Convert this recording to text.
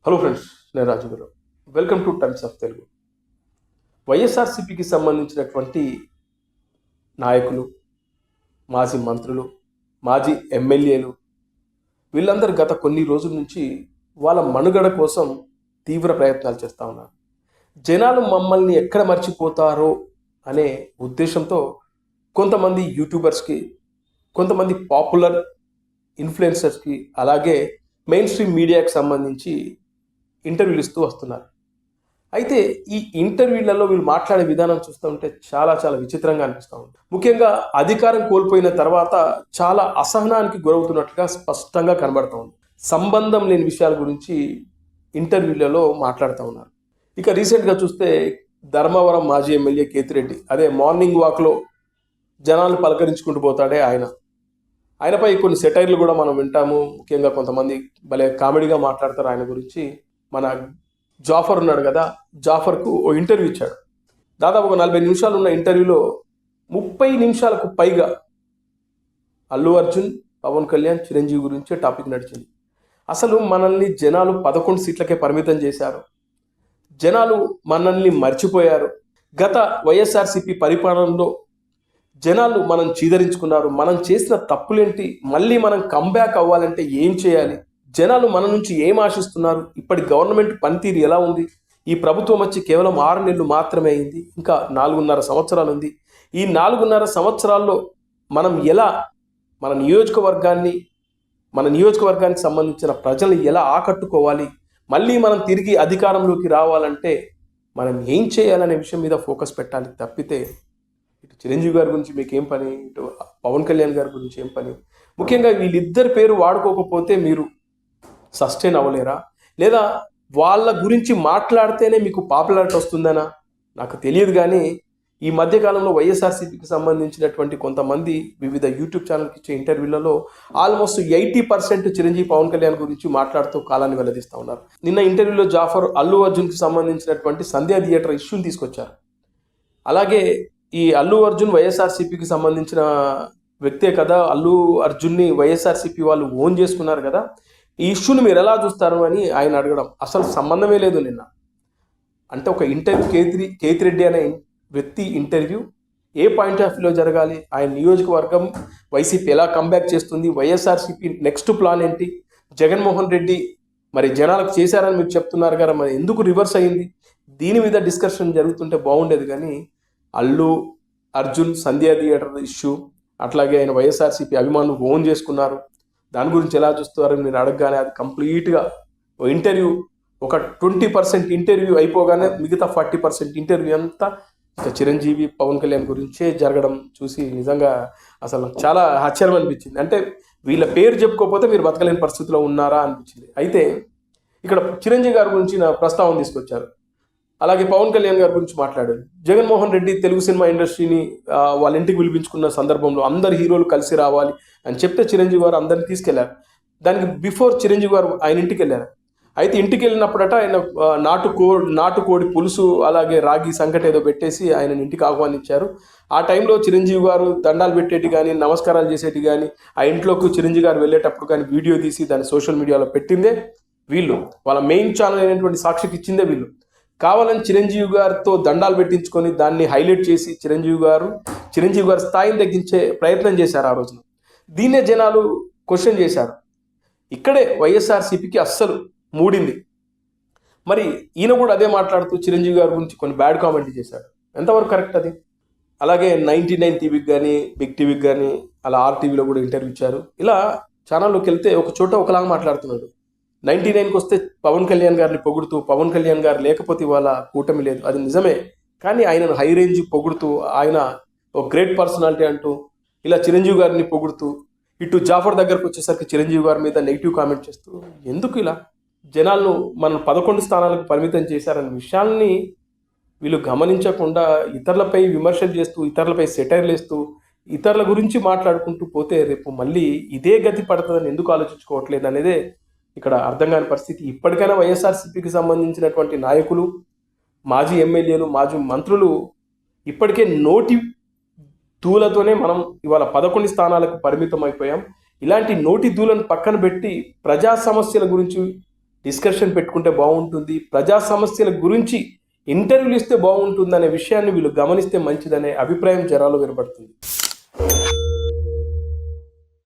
Hello friends, నేను రాజుగారు. Welcome two times of Telugu. వైఎస్ఆర్సీపీకి సంబంధించినటువంటి నాయకులు, మాజీ మంత్రులు, మాజీ ఎమ్మెల్యేలు వీళ్ళందరూ గత కొన్ని రోజుల నుంచి వాళ్ళ మనుగడ కోసం తీవ్ర ప్రయత్నాలు చేస్తూ ఉన్నారు. జనాలు మమ్మల్ని ఎక్కడ మర్చిపోతారో అనే ఉద్దేశంతో కొంతమంది యూట్యూబర్స్కి, కొంతమంది పాపులర్ ఇన్ఫ్లుయెన్సర్స్కి, అలాగే మెయిన్ స్ట్రీమ్ మీడియాకి సంబంధించి ఇంటర్వ్యూలు ఇస్తూ వస్తున్నారు. అయితే ఈ ఇంటర్వ్యూలలో వీళ్ళు మాట్లాడే విధానం చూస్తూ ఉంటే చాలా చాలా విచిత్రంగా అనిపిస్తూ ఉంది. ముఖ్యంగా అధికారం కోల్పోయిన తర్వాత చాలా అసహనానికి గురవుతున్నట్లుగా స్పష్టంగా కనబడుతూ ఉంది. సంబంధం లేని విషయాల గురించి ఇంటర్వ్యూలలో మాట్లాడుతూ ఉన్నారు. ఇక రీసెంట్గా చూస్తే ధర్మవరం మాజీ ఎమ్మెల్యే కేతిరెడ్డి, అదే మార్నింగ్ వాక్లో జనాలు పలకరించుకుంటూ పోతాడే ఆయనపై కొన్ని సెటైర్లు కూడా మనం వింటాము. ముఖ్యంగా కొంతమంది భలే కామెడీగా మాట్లాడతారు ఆయన గురించి. మన జాఫర్ ఉన్నాడు కదా, జాఫర్కు ఓ ఇంటర్వ్యూ ఇచ్చాడు. దాదాపు ఒక 40 నిమిషాలు ఉన్న ఇంటర్వ్యూలో 30 నిమిషాలకు పైగా అల్లు అర్జున్, పవన్ కళ్యాణ్, చిరంజీవి గురించే టాపిక్ నడిచింది. అసలు మనల్ని జనాలు 11 సీట్లకే పరిమితం చేశారు. జనాలు మనల్ని మర్చిపోయారు. గత వైఎస్ఆర్సీపీ పరిపాలనలో జనాలు మనం చీదరించుకున్నారు. మనం చేసిన తప్పులేంటి, మళ్ళీ మనం కంబ్యాక్ అవ్వాలంటే ఏం చేయాలి, జనాలు మన నుంచి ఏం ఆశిస్తున్నారు, ఇప్పటి గవర్నమెంట్ పనితీరు ఎలా ఉంది, ఈ ప్రభుత్వం వచ్చి కేవలం 6 నెలలు మాత్రమే అయింది, ఇంకా 4.5 సంవత్సరాలు ఉంది. ఈ 4.5 సంవత్సరాల్లో మనం ఎలా మన నియోజకవర్గానికి సంబంధించిన ప్రజల్ని ఎలా ఆకట్టుకోవాలి, మళ్ళీ మనం తిరిగి అధికారంలోకి రావాలంటే మనం ఏం చేయాలనే విషయం మీద ఫోకస్ పెట్టాలి తప్పితే ఇటు చిరంజీవి గారి గురించి మీకు ఏం పని, ఇటు పవన్ కళ్యాణ్ గారి గురించి ఏం పని. ముఖ్యంగా వీళ్ళిద్దరి పేరు వాడుకోకపోతే మీరు సస్టైన్ అవ్వలేరా, లేదా వాళ్ళ గురించి మాట్లాడితేనే మీకు పాపులారిటీ వస్తుందనా నాకు తెలియదు. కానీ ఈ మధ్యకాలంలో వైఎస్ఆర్సీపీకి సంబంధించినటువంటి కొంతమంది వివిధ యూట్యూబ్ ఛానల్కి ఇచ్చే ఇంటర్వ్యూలలో ఆల్మోస్ట్ 80% చిరంజీవి, పవన్ కళ్యాణ్ గురించి మాట్లాడుతూ కాలాన్ని వెల్లడిస్తూ ఉన్నారు. నిన్న ఇంటర్వ్యూలో జాఫర్ అల్లు అర్జున్కి సంబంధించినటువంటి సంధ్యా థియేటర్ ఇష్యూని తీసుకొచ్చారు. అలాగే ఈ అల్లు అర్జున్ వైఎస్ఆర్సీపీకి సంబంధించిన వ్యక్తే కదా, అల్లు అర్జున్ని వైఎస్ఆర్సీపీ వాళ్ళు ఓన్ చేసుకున్నారు కదా, ఈ ఇష్యూని మీరు ఎలా చూస్తారు అని ఆయన అడగడం అసలు సంబంధమే లేదు. నిన్న అంటే ఒక ఇంటర్వ్యూ, కేతిరెడ్డి అనే వ్యక్తి ఇంటర్వ్యూ ఏ పాయింట్ ఆఫ్ వ్యూలో జరగాలి, ఆయన నియోజకవర్గం వైసీపీ ఎలా కంబ్యాక్ చేస్తుంది, వైఎస్ఆర్సీపీ నెక్స్ట్ ప్లాన్ ఏంటి, జగన్మోహన్ రెడ్డి మరి జనాలకు చేశారని మీరు చెప్తున్నారు కదా, మరి ఎందుకు రివర్స్ అయ్యింది, దీని మీద డిస్కషన్ జరుగుతుంటే బాగుండేది. కానీ అల్లు అర్జున్ సంధ్యా థియేటర్ ఇష్యూ, అట్లాగే ఆయన వైఎస్ఆర్సీపీ అభిమానులు ఓన్ చేసుకున్నారు, దాని గురించి ఎలా చూస్తారని నేను అడగగానే అది కంప్లీట్గా ఓ ఇంటర్వ్యూ, ఒక 20% ఇంటర్వ్యూ అయిపోగానే మిగతా 40% ఇంటర్వ్యూ అంతా ఇక చిరంజీవి, పవన్ కళ్యాణ్ గురించే జరగడం చూసి నిజంగా అసలు చాలా ఆశ్చర్యం అనిపించింది. అంటే వీళ్ళ పేరు చెప్పుకోకపోతే మీరు బతకలేని పరిస్థితిలో ఉన్నారా అనిపించింది. అయితే ఇక్కడ చిరంజీవి గారి గురించి నా ప్రస్తావన తీసుకొచ్చారు. అలాగే పవన్ కళ్యాణ్ గారి గురించి మాట్లాడారు. జగన్మోహన్ రెడ్డి తెలుగు సినిమా ఇండస్ట్రీని వాళ్ళ ఇంటికి పిలిపించుకున్న సందర్భంలో అందరు హీరోలు కలిసి రావాలి అని చెప్తే చిరంజీవి గారు అందరిని తీసుకెళ్లారు. దానికి బిఫోర్ చిరంజీవి గారు ఆయన ఇంటికి వెళ్ళారు. అయితే ఇంటికి వెళ్ళినప్పుడట ఆయన నాటుకోడి పులుసు, అలాగే రాగి సంకట ఏదో పెట్టేసి ఆయన ఇంటికి ఆహ్వానించారు. ఆ టైంలో చిరంజీవి గారు దండాలు పెట్టేటి కానీ, నమస్కారాలు చేసేటి కానీ, ఆ ఇంట్లోకి చిరంజీవి గారు వెళ్ళేటప్పుడు కానీ వీడియో తీసి దాన్ని సోషల్ మీడియాలో పెట్టిందే వీళ్ళు. వాళ్ళ మెయిన్ ఛానల్ అయినటువంటి సాక్షికి ఇచ్చిందే వీళ్ళు. కావాలని చిరంజీవి గారితో దండాలు పెట్టించుకొని దాన్ని హైలైట్ చేసి చిరంజీవి గారు స్థాయిని తగ్గించే ప్రయత్నం చేశారు ఆ రోజున. దీన్నే జనాలు క్వశ్చన్ చేశారు. ఇక్కడే వైఎస్ఆర్సీపీకి అస్సలు మూడింది. మరి ఈయన కూడా అదే మాట్లాడుతూ చిరంజీవి గారి గురించి కొన్ని బ్యాడ్ కామెంట్ చేశాడు. ఎంతవరకు కరెక్ట్ అది? అలాగే 99 టీవీకి కానీ, బిగ్ టీవీకి కానీ, అలా ఆర్టీవీలో కూడా ఇంటర్వ్యూ ఇచ్చారు. ఇలా ఛానల్లోకి వెళ్తే ఒక చోట ఒకలాగా మాట్లాడుతున్నాడు. 99కి వస్తే పవన్ కళ్యాణ్ గారిని పొగుడుతూ, పవన్ కళ్యాణ్ గారు లేకపోతే ఇవాళ కూటమి లేదు, అది నిజమే. కానీ ఆయనను హై రేంజ్ పొగుడుతూ, ఆయన ఒక గ్రేట్ పర్సనాలిటీ అంటూ, ఇలా చిరంజీవి గారిని పొగుడుతూ, ఇటు జాఫర్ దగ్గరకు వచ్చేసరికి చిరంజీవి గారి మీద నెగిటివ్ కామెంట్ చేస్తూ, ఎందుకు ఇలా జనాలను మనం 11 స్థానాలకు పరిమితం చేశారనే విషయాన్ని వీళ్ళు గమనించకుండా ఇతరులపై విమర్శలు చేస్తూ, ఇతరులపై సెటైర్లు వేస్తూ, ఇతరుల గురించి మాట్లాడుకుంటూ పోతే రేపు మళ్ళీ ఇదే గతి పడుతుందని ఎందుకు ఆలోచించుకోవట్లేదు అనేదే ఇక్కడ అర్థం కాని పరిస్థితి. ఇప్పటికైనా వైఎస్ఆర్సీపీకి సంబంధించినటువంటి నాయకులు, మాజీ ఎమ్మెల్యేలు, మాజీ మంత్రులు ఇప్పటికే నోటి దూలతోనే మనం ఇవాళ 11 స్థానాలకు పరిమితం అయిపోయాం. ఇలాంటి నోటి దూలను పక్కన పెట్టి ప్రజా సమస్యల గురించి డిస్కషన్ పెట్టుకుంటే బాగుంటుంది, ప్రజా సమస్యల గురించి ఇంటర్వ్యూలు ఇస్తే బాగుంటుంది అనే విషయాన్ని వీళ్ళు గమనిస్తే మంచిదనే అభిప్రాయం జనాల్లో వినబడుతుంది.